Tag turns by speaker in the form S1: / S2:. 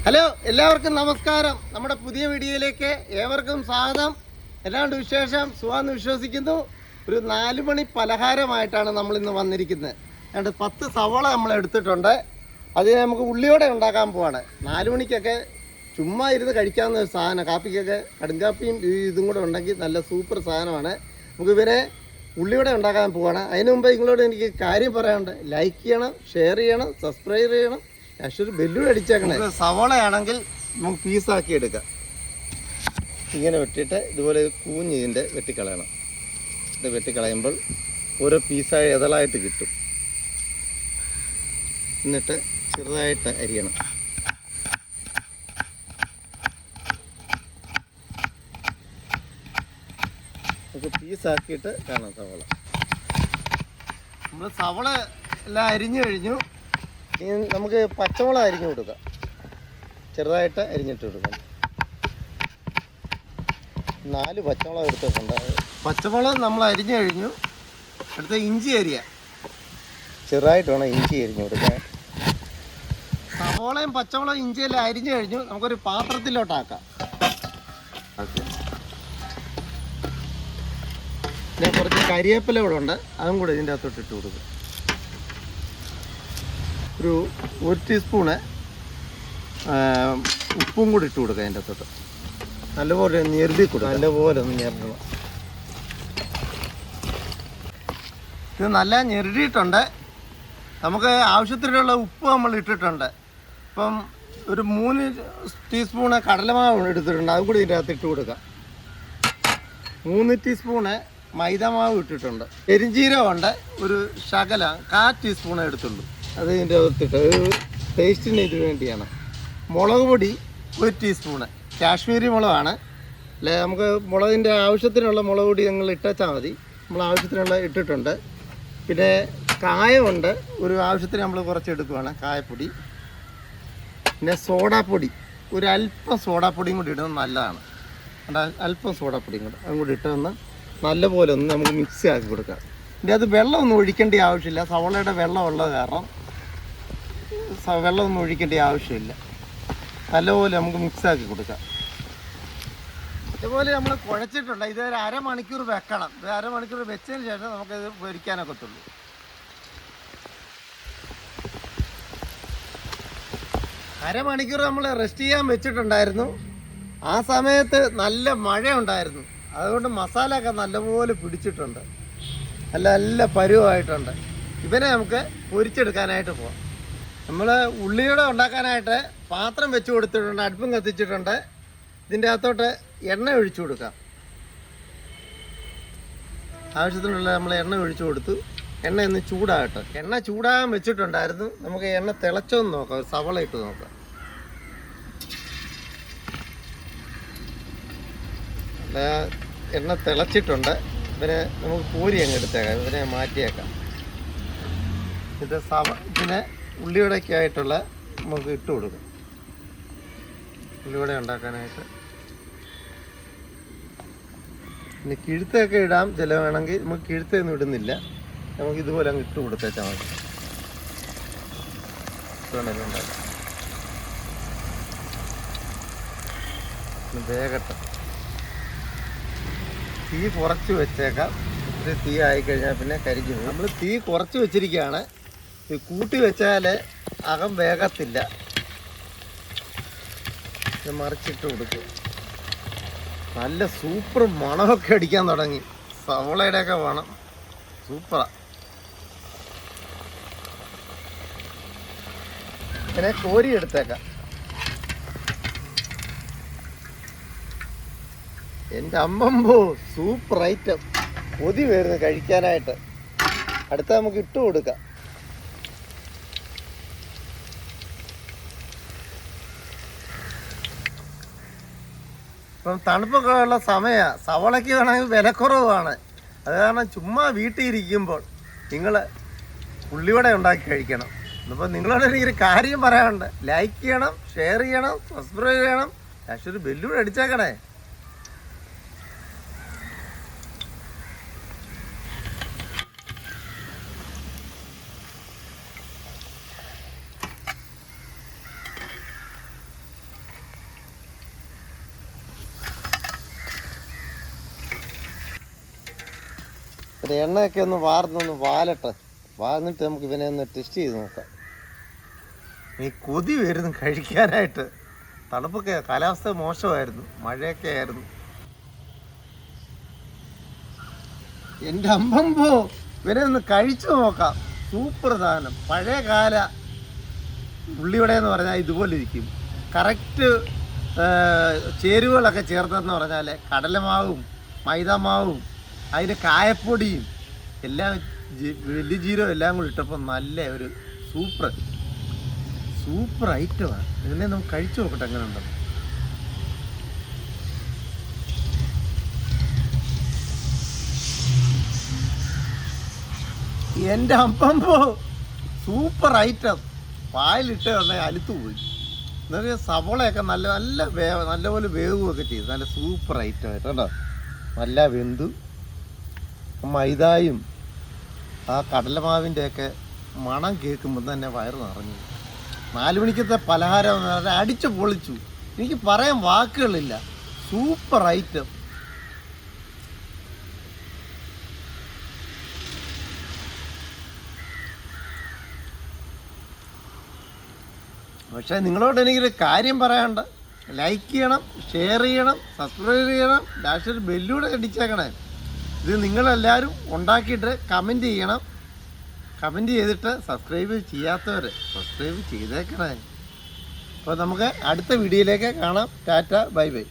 S1: Hello, എല്ലാവർക്കും നമസ്കാരം. നമ്മുടെ പുതിയ വീഡിയോയിലേക്ക് ഏവർക്കും സ്വാഗതം. എല്ലാണ്ട് വിശേഷം സുഖാന്ന് വിശ്വസിക്കുന്നു. ഒരു 4 മണി പലഹാരമായിട്ടാണ് നമ്മൾ ഇന്ന് വന്നിരിക്കുന്നത്. 10 സവോള നമ്മൾ എടുത്തിട്ടുണ്ട്. അത് നമുക്ക് ഉള്ളിയോടെ ഉണ്ടാക്കാൻ പോവാണ്. 4 മണിക്കൊക്കെ ചുമ്മാ ഇരുന്ന് കഴിക്കാവുന്ന ഒരു സാധനം. കാപ്പിക്കൊക്കെ കടുങ്കാപ്പിയും ഇതും കൂടെ ഉണ്ടെങ്കിൽ നല്ല സൂപ്പർ സാധനമാണ്. നമുക്ക് ഇവരെ ഉള്ളിയോടെ ഉണ്ടാക്കാൻ പോവാണ്. അതിന് മുമ്പ് നിങ്ങളോട് എനിക്ക് കാര്യം പറയാനുണ്ട്. ലൈക്ക് ചെയ്യണം, ഷെയർ ചെയ്യണം, സബ്സ്ക്രൈബ് ചെയ്യണം. ഒരു ബെല്ലും അടിച്ചേക്കണേ. സവോളയാണെങ്കിൽ നമുക്ക് പീസാക്കി എടുക്കാം. ഇങ്ങനെ വെട്ടിയിട്ട് ഇതുപോലെ കൂഞ്ഞ് ഇതിൻ്റെ വെട്ടിക്കളയണം. ഇത് വെട്ടിക്കളയുമ്പോൾ ഓരോ പീസായി ഇതളായിട്ട് കിട്ടും. എന്നിട്ട് ചെറുതായിട്ട് അരിയണം. നമുക്ക് പീസാക്കിയിട്ട് കാണാം സവോള. നമ്മൾ സവോള എല്ലാം അരിഞ്ഞു കഴിഞ്ഞു. ഇനി നമുക്ക് പച്ചമുളക് അരിഞ്ഞു കൊടുക്കാം. ചെറുതായിട്ട് അരിഞ്ഞിട്ട് കൊടുക്കാം. 4 പച്ചമുളക് എടുത്തിട്ടുണ്ട്. പച്ചമുളക് നമ്മൾ അരിഞ്ഞു കഴിഞ്ഞു. അടുത്ത ഇഞ്ചി അരിയാം. ചെറുതായിട്ട് വേണം ഇഞ്ചി അരിഞ്ഞു കൊടുക്കാൻ. സവോളയും പച്ചമുളകും ഇഞ്ചിയെല്ലാം അരിഞ്ഞു കഴിഞ്ഞു. നമുക്കൊരു പാത്രത്തിലോട്ടാക്കാം. പിന്നെ കുറച്ച് കരിവേപ്പില ഇവിടെ ഉണ്ട്. അതും കൂടെ ഇതിൻ്റെ അകത്തോട്ട് ഇട്ട് കൊടുക്കും. ഒരു 1 ടീസ്പൂണ് ഉപ്പും കൂടി ഇട്ട് കൊടുക്കുക. അതിൻ്റെ അകത്തോട്ട് നല്ലപോലെ ഞെരുടി കൊടുക്കുക. നല്ലപോലെ ഒന്ന് ഞെരടണം. ഇത് നല്ല ഞെരുടിയിട്ടുണ്ട്. നമുക്ക് ആവശ്യത്തിനുള്ള ഉപ്പ് നമ്മൾ ഇട്ടിട്ടുണ്ട്. ഇപ്പം ഒരു 3 ടീസ്പൂണ് കടലമാവ് എടുത്തിട്ടുണ്ട്. അതും കൂടി ഇതിൻ്റെ അകത്ത് ഇട്ട് കൊടുക്കുക. 3 ടീസ്പൂണ് മൈദമാവ് ഇട്ടിട്ടുണ്ട്. പെരിഞ്ജീരകമുണ്ട്. ഒരു ശകല 1/4 ടീസ്പൂൺ എടുത്തുള്ളൂ. അത് ഇതിൻ്റെ അകത്തിട്ട് ടേസ്റ്റിന് ഇത് വേണ്ടിയാണ്. മുളക് പൊടി 1 ടീസ്പൂണ്. കാശ്മീരി മുളകാണ്. അല്ലെ, നമുക്ക് മുളകിൻ്റെ ആവശ്യത്തിനുള്ള മുളക് പൊടി നിങ്ങൾ ഇട്ടാൽ മതി. നമ്മൾ ആവശ്യത്തിനുള്ള ഇട്ടിട്ടുണ്ട്. പിന്നെ കായമുണ്ട്. ഒരു ആവശ്യത്തിന് നമ്മൾ കുറച്ച് എടുക്കുവാണ് കായപ്പൊടി. പിന്നെ സോഡാപ്പൊടി, ഒരു അല്പം സോഡാപ്പൊടിയും കൂടി ഇടുന്നത് നല്ലതാണ്. അല്പം സോഡാപ്പൊടിയും കൂടെ അതും കൂടി ഇട്ടൊന്ന് നല്ലപോലെ ഒന്ന് നമുക്ക് മിക്സ് ആക്കി കൊടുക്കാം. ഇതിൻ്റെ അത് വെള്ളമൊന്നും ഒഴിക്കേണ്ട ആവശ്യമില്ല. സവോളയുടെ വെള്ളം ഉള്ളത് കാരണം വെള്ളമൊന്നും ഒഴിക്കേണ്ട ആവശ്യമില്ല. നല്ലപോലെ നമുക്ക് മിക്സാക്കി കൊടുക്കാം. ഇതുപോലെ നമ്മൾ കുഴച്ചിട്ടുണ്ട്. ഇത് ഒരു അരമണിക്കൂർ വെക്കണം. ഇത് അരമണിക്കൂർ വെച്ചതിന് ശേഷം നമുക്കിത് പൊരിക്കാനൊക്കത്തുള്ളൂ. അരമണിക്കൂർ നമ്മൾ റെസ്റ്റ് ചെയ്യാൻ വെച്ചിട്ടുണ്ടായിരുന്നു. ആ സമയത്ത് നല്ല മഴ ഉണ്ടായിരുന്നു. അതുകൊണ്ട് മസാല ഒക്കെ നല്ലപോലെ പിടിച്ചിട്ടുണ്ട്. നല്ല പരുവമായിട്ടുണ്ട്. ഇവനെ നമുക്ക് പൊരിച്ചെടുക്കാനായിട്ട് പോവാം. നമ്മൾ ഉള്ളിയുടെ ഉണ്ടാക്കാനായിട്ട് പാത്രം വെച്ച് കൊടുത്തിട്ടുണ്ട്. അടുപ്പും കത്തിച്ചിട്ടുണ്ട്. ഇതിൻ്റെ അകത്തോട്ട് എണ്ണ ഒഴിച്ചു കൊടുക്കാം. ആവശ്യത്തിനുള്ള നമ്മൾ എണ്ണ ഒഴിച്ചു കൊടുത്തു. എണ്ണ ഒന്ന് ചൂടാകട്ടെ. എണ്ണ ചൂടാകാൻ വെച്ചിട്ടുണ്ടായിരുന്നു. നമുക്ക് എണ്ണ തിളച്ചോന്ന് നോക്കാം. ഒരു സവള ഇട്ട് നോക്കാം. എണ്ണ തിളച്ചിട്ടുണ്ട്. ഇവനെ നമുക്ക് കോരി അങ്ങ് എടുത്തേക്കാം. ഇവനെ മാറ്റിയേക്കാം. ഇതിനെ ഉള്ളിവടയ്ക്കായിട്ടുള്ള നമുക്ക് ഇട്ട് കൊടുക്കും. ഉള്ളിവട ഉണ്ടാക്കാനായിട്ട് പിന്നെ കിഴുത്തൊക്കെ ഇടാം. ചില വേണമെങ്കിൽ നമുക്ക് കിഴുത്തൊന്നും ഇടുന്നില്ല. നമുക്ക് ഇതുപോലെ അങ്ങ് ഇട്ട് കൊടുത്തേച്ചാൽ മതി. ഉണ്ടാക്കാം. വേഗട്ടെ. തീ കുറച്ച് വെച്ചേക്കാം. ഇത് തീ ആയിക്കഴിഞ്ഞാൽ പിന്നെ കരിഞ്ഞു പോകും. നമ്മൾ തീ കുറച്ച് വെച്ചിരിക്കുകയാണ്. ഈ കൂട്ടി വെച്ചാൽ അകം വേഗത്തില്ല. ഇത് മറിച്ചിട്ട് കൊടുക്കും. നല്ല സൂപ്പർ മണമൊക്കെ അടിക്കാൻ തുടങ്ങി. സവോളയുടെയൊക്കെ മണം സൂപ്പറാണ്. ഇങ്ങനെ കോരി എടുത്തേക്കാം. എൻ്റെ അമ്മമ്പോ സൂപ്പർ ഐറ്റം. കൊതി വരുന്നു കഴിക്കാനായിട്ട്. അടുത്ത നമുക്ക് ഇട്ട് കൊടുക്കാം. ഇപ്പം തണുപ്പൊക്കെ ഉള്ള സമയമാണ്. സവോളയ്ക്ക് വേണമെങ്കിൽ വിലക്കുറവാണ്. അത് കാരണം ചുമ്മാ വീട്ടിൽ ഇരിക്കുമ്പോൾ നിങ്ങൾ ഉള്ളിവട ഉണ്ടാക്കി കഴിക്കണം. അപ്പോൾ നിങ്ങളോട് എനിക്കൊരു കാര്യം പറയാനുണ്ട്. ലൈക്ക് ചെയ്യണം, ഷെയർ ചെയ്യണം, സബ്സ്ക്രൈബ് ചെയ്യണം. പക്ഷെ ഒരു ബെല്ലൂടെ അടിച്ചേക്കണേ. ഒരു എണ്ണയൊക്കെ ഒന്ന് വാർന്നൊന്ന് വാലട്ടെ. വാർന്നിട്ട് നമുക്ക് ഇവനെ ഒന്ന് ടെസ്റ്റ് ചെയ്ത് നോക്കാം. ഈ കൊതി വരുന്നു കഴിക്കാനായിട്ട്. തണുപ്പൊക്കെ, കാലാവസ്ഥ മോശമായിരുന്നു, മഴയൊക്കെ ആയിരുന്നു. എൻ്റെ അമ്പമ്പോ, ഇവനെ ഒന്ന് കഴിച്ചു നോക്കാം. സൂപ്പർ സാധനം. പഴയ കാല ഉള്ളിവട എന്ന് പറഞ്ഞാൽ ഇതുപോലെ ഇരിക്കും. കറക്റ്റ് ചേരുവകളൊക്കെ ചേർത്തെന്ന് പറഞ്ഞാൽ കടലമാവും മൈദാമാവും അതിൻ്റെ കായപ്പൊടിയും എല്ലാം വലിയ ജീരകം എല്ലാം കൂടി ഇട്ടപ്പോൾ നല്ല ഒരു സൂപ്പർ ഐറ്റമാണ്. ഇതിനെ നമുക്ക് കഴിച്ചു നോക്കട്ടെ എങ്ങനെ ഉണ്ടെന്ന്. എൻ്റെ അമ്പമ്പോ, സൂപ്പർ ഐറ്റം. പാലിട്ട് വന്നാൽ അലുത്തുപോയി. എന്നുവെച്ചാൽ സവോളയൊക്കെ നല്ലപോലെ വേവുകയൊക്കെ ചെയ്തു. നല്ല സൂപ്പർ ഐറ്റമായിട്ട് കേട്ടോ. നല്ല വെന്തു. മൈദായും ആ കടലമാവിൻ്റെയൊക്കെ മണം കേൾക്കുമ്പോൾ തന്നെ വയറ് നിറഞ്ഞു. 4 മണിക്കത്തെ പലഹാരം എന്ന് പറഞ്ഞാൽ അടിച്ചു പൊളിച്ചു. എനിക്ക് പറയാൻ വാക്കുകളില്ല. Super item. പക്ഷേ നിങ്ങളോട് എനിക്കൊരു കാര്യം പറയാനുണ്ട്. ലൈക്ക് ചെയ്യണം, ഷെയർ ചെയ്യണം, സബ്സ്ക്രൈബ് ചെയ്യണം, ലാസ്റ്റ് ബെല്ലൂടെ അടിച്ചേക്കണേ. ഇത് നിങ്ങളെല്ലാവരും ഉണ്ടാക്കിയിട്ട് കമൻറ്റ് ചെയ്യണം. കമൻറ്റ് ചെയ്തിട്ട് സബ്സ്ക്രൈബ് ചെയ്യാത്തവർ സബ്സ്ക്രൈബ് ചെയ്തേക്കണേ. അപ്പോൾ നമുക്ക് അടുത്ത വീഡിയോയിലേക്ക് കാണാം. Tata, bye bye.